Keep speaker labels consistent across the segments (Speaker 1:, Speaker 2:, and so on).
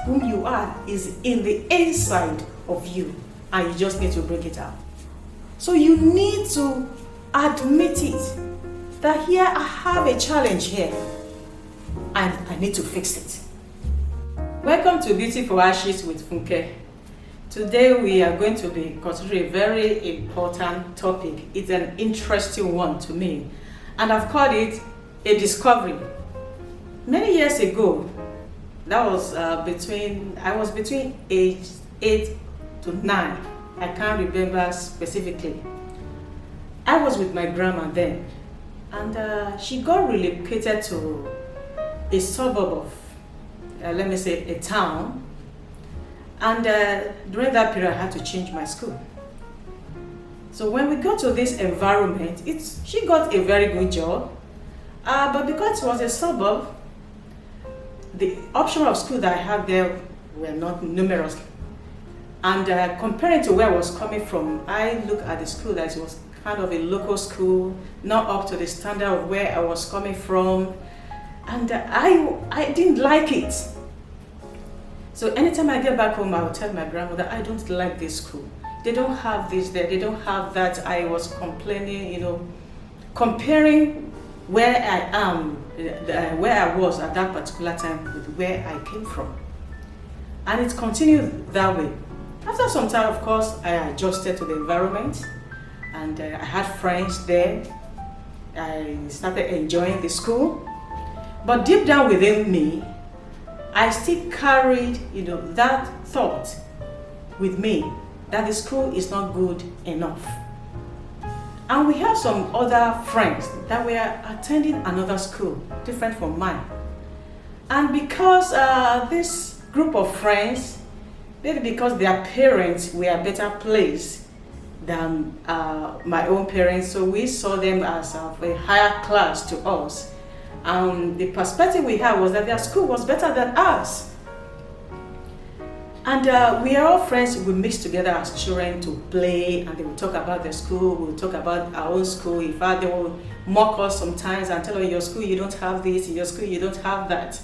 Speaker 1: whom you are is in the inside of you, and you just need to bring it out. So you need to admit it, that here I have a challenge here, and I need to fix it. Welcome to Beauty for Ashes with Funke. Today we are going to be considering a very important topic. It's an interesting one to me, and I've called it a discovery. Many years ago, that was I was between age 8 to 9. I can't remember specifically. I was with my grandma then, and she got relocated to a suburb of, let me say, a town. And during that period, I had to change my school. So when we got to this environment, she got a very good job, but because it was a suburb, the option of school that I had there were not numerous. And comparing to where I was coming from, I looked at the school that it was kind of a local school, not up to the standard of where I was coming from, and I didn't like it. So anytime I get back home, I would tell my grandmother, I don't like this school. They don't have this there, they don't have that. I was complaining, comparing where I am, where I was at that particular time with where I came from. And it continued that way. After some time, of course, I adjusted to the environment, and I had friends there. I started enjoying the school. But deep down within me, I still carried, that thought with me that the school is not good enough. And we have some other friends that were attending another school, different from mine. And because this group of friends, maybe because their parents were better placed than my own parents, so we saw them as of a higher class to us. The perspective we had was that their school was better than ours. And we are all friends. We mix together as children to play, and they will talk about their school, we'll talk about our own school. In fact, they will mock us sometimes and tell us, in your school you don't have this, in your school you don't have that.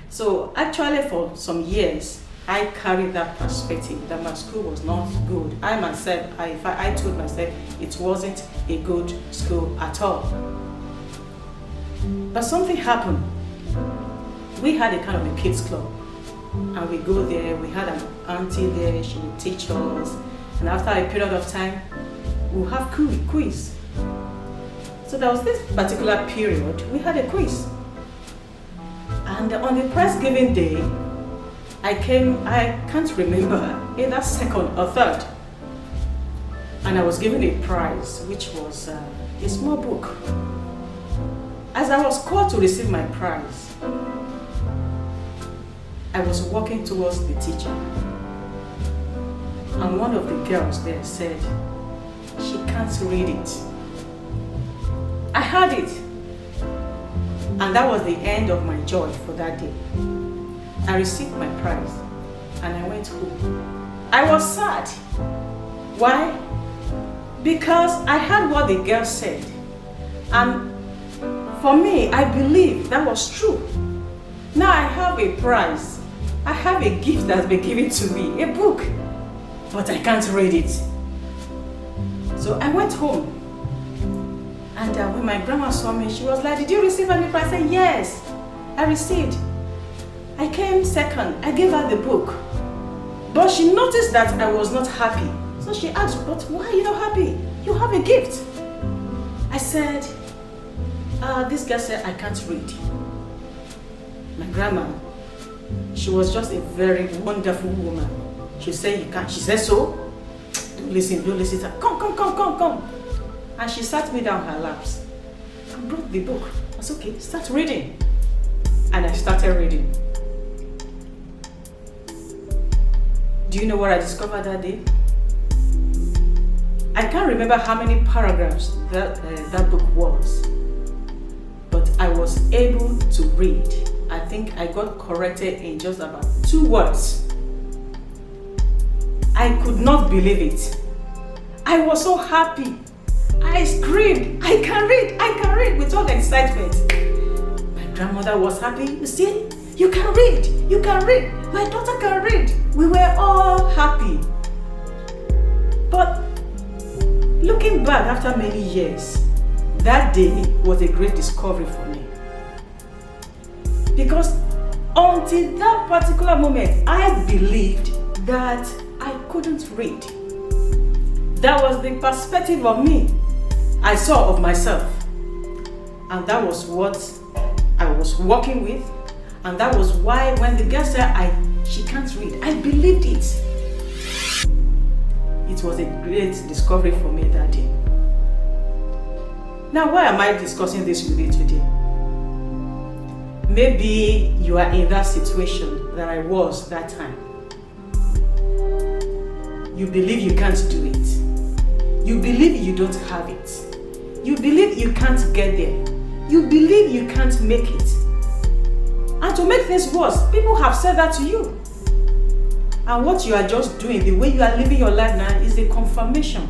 Speaker 1: So actually for some years, I carried that perspective that my school was not good. I myself, I told myself it wasn't a good school at all. But something happened. We had a kind of a kids club, and we go there. We had an auntie there. She would teach us, and after a period of time, we'll have quiz. So there was this particular period we had a quiz, and on the prize giving day, I can't remember either second or third, and I was given a prize, which was a small book. As I was called to receive my prize, I was walking towards the teacher, and one of the girls there said, she can't read it. I heard it, and that was the end of my joy for that day. I received my prize, and I went home. I was sad. Why? Because I heard what the girl said, and for me, I believe that was true. Now I have a prize. I have a gift that's been given to me, a book, but I can't read it. So I went home, and when my grandma saw me, she was like, did you receive any prize? I said, yes, I received. I came second. I gave her the book. But she noticed that I was not happy. So she asked, but why are you not happy? You have a gift. I said, this girl said I can't read. My grandma, she was just a very wonderful woman. She said you can't. She said so. Don't listen. Come. And she sat me down her laps and brought the book. I was okay, start reading. And I started reading. Do you know what I discovered that day? I can't remember how many paragraphs that book was, but I was able to read. I think I got corrected in just about 2 words. I could not believe it. I was so happy. I screamed, I can read with all the excitement. My grandmother was happy. You see, You can read. You can read. My daughter can read. We were all happy. But looking back after many years, that day was a great discovery for me. Because until that particular moment, I believed that I couldn't read. That was the perspective of me I saw of myself. And that was what I was working with. And that was why when the girl said she can't read, I believed it. It was a great discovery for me that day. Now, why am I discussing this with you today? Maybe you are in that situation that I was that time. You believe you can't do it. You believe you don't have it. You believe you can't get there. You believe you can't make it. And to make things worse, people have said that to you. And what you are just doing, the way you are living your life now, is a confirmation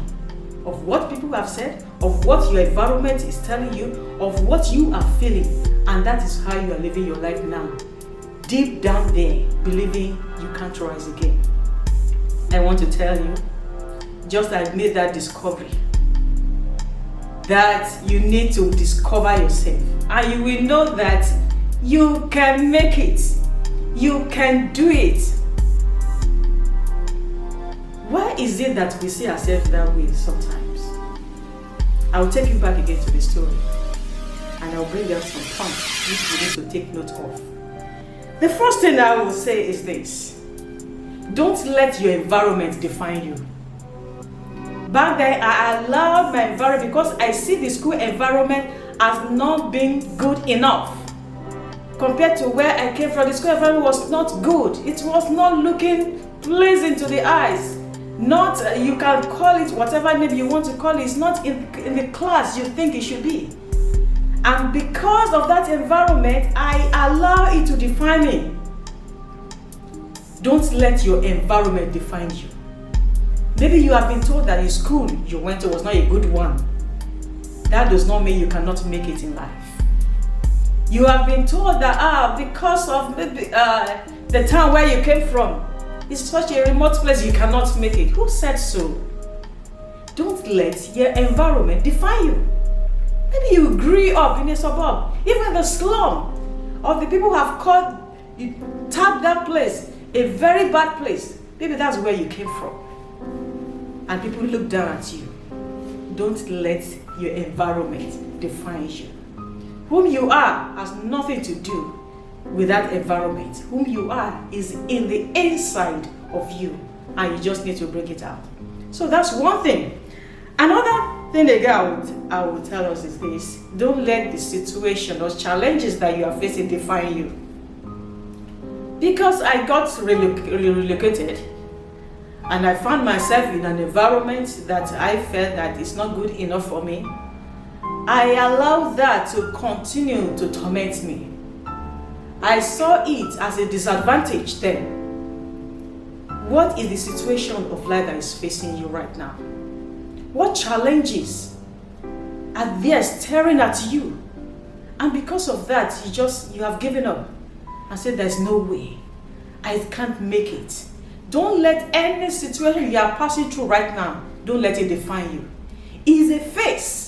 Speaker 1: of what people have said, of what your environment is telling you, of what you are feeling. And that is how you are living your life now. Deep down there, believing you can't rise again. I want to tell you, just I made that discovery, that you need to discover yourself. And you will know that you can make it. You can do it. Why is it that we see ourselves that way sometimes? I'll take you back again to the story. And I'll bring out some points which we need to take note of. The first thing I will say is this. Don't let your environment define you. Back then, I allowed my environment because I see the school environment as not being good enough. Compared to where I came from, the school environment was not good. It was not looking pleasing to the eyes. Not, you can call it whatever name you want to call it. It's not in the class you think it should be. And because of that environment, I allow it to define me. Don't let your environment define you. Maybe you have been told that the school you went to was not a good one. That does not mean you cannot make it in life. You have been told that because of maybe the town where you came from, it's such a remote place you cannot make it. Who said so? Don't let your environment define you. Maybe you grew up in a suburb, even the slum, or the people who have tagged that place a very bad place. Maybe that's where you came from. And people look down at you. Don't let your environment define you. Whom you are has nothing to do with that environment. Whom you are is in the inside of you, and you just need to bring it out. So that's one thing. Another thing again I would tell us is this. Don't let the situation or challenges that you are facing define you. Because I got relocated, and I found myself in an environment that I felt that is not good enough for me, I allowed that to continue to torment me. I saw it as a disadvantage then. What is the situation of life that is facing you right now? What challenges are there staring at you? And because of that, you have given up and said, there's no way. I can't make it. Don't let any situation you are passing through right now, don't let it define you. It is a phase.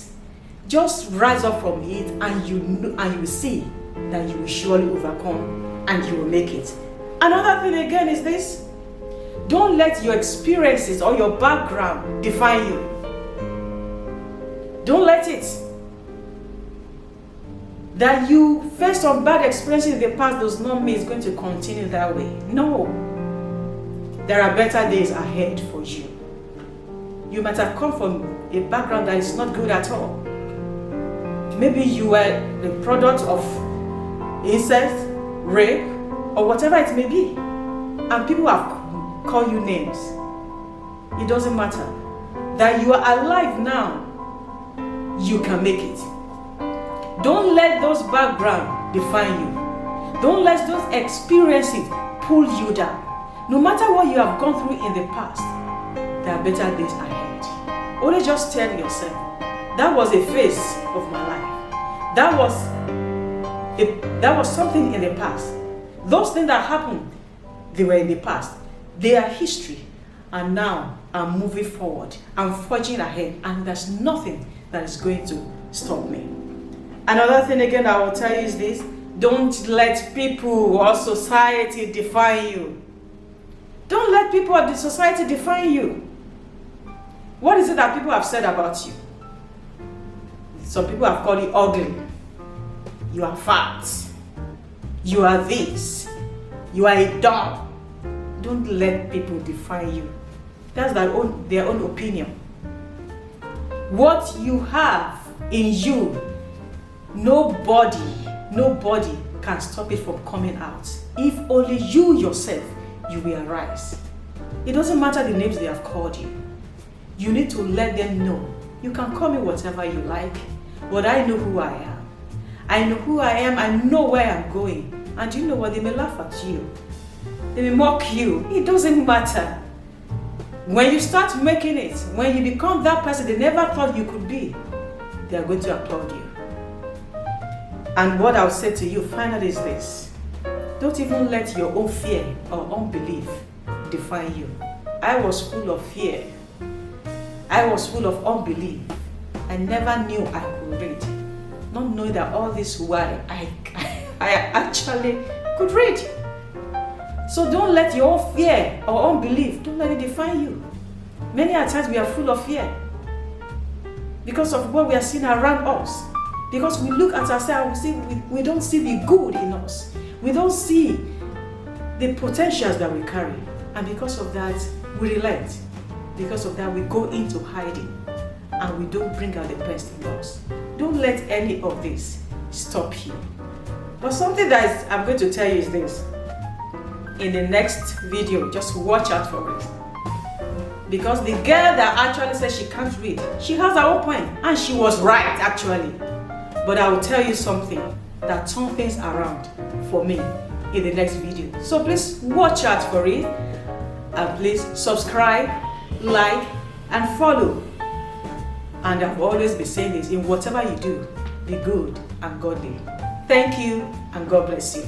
Speaker 1: Just rise up from it, and you will see that you will surely overcome and you will make it. Another thing again is this. Don't let your experiences or your background define you. Don't let it. That you faced some bad experiences in the past does not mean it's going to continue that way. No. There are better days ahead for you. You might have come from a background that is not good at all. Maybe you were the product of incest, rape, or whatever it may be. And people have called you names. It doesn't matter. That you are alive now, you can make it. Don't let those backgrounds define you. Don't let those experiences pull you down. No matter what you have gone through in the past, there are better days ahead. Only just tell yourself, that was a phase of my life. That was something in the past. Those things that happened, they were in the past. They are history. And now I'm moving forward. I'm forging ahead. And there's nothing that is going to stop me. Another thing again I will tell you is this. Don't let people or society define you. Don't let people or the society define you. What is it that people have said about you? Some people have called you ugly. You are fat. You are this. You are a dog. Don't let people define you. That's their own opinion. What you have in you, nobody can stop it from coming out. If only you yourself, you will arise. It doesn't matter the names they have called you. You need to let them know. You can call me whatever you like, but I know who I am. I know who I am. I know where I'm going. And you know what? They may laugh at you. They may mock you. It doesn't matter. When you start making it, when you become that person they never thought you could be, they are going to applaud you. And what I'll say to you finally is this. Don't even let your own fear or unbelief define you. I was full of fear. I was full of unbelief. I never knew I could read. Not knowing that all this while I actually could read. So don't let your own fear or unbelief, don't let it define you. Many a times we are full of fear because of what we are seeing around us. Because we look at ourselves, we don't see the good in us. We don't see the potentials that we carry. And because of that, we relent. Because of that, we go into hiding and we don't bring out the best in us. Don't let any of this stop you. But something that I'm going to tell you is this. In the next video, just watch out for it. Because the girl that actually says she can't read, she has her own point. And she was right, actually. But I will tell you something that turns things around for me in the next video. So please watch out for it. And please subscribe, like, and follow. And I've always been saying this, in whatever you do, be good and godly. Thank you, and God bless you.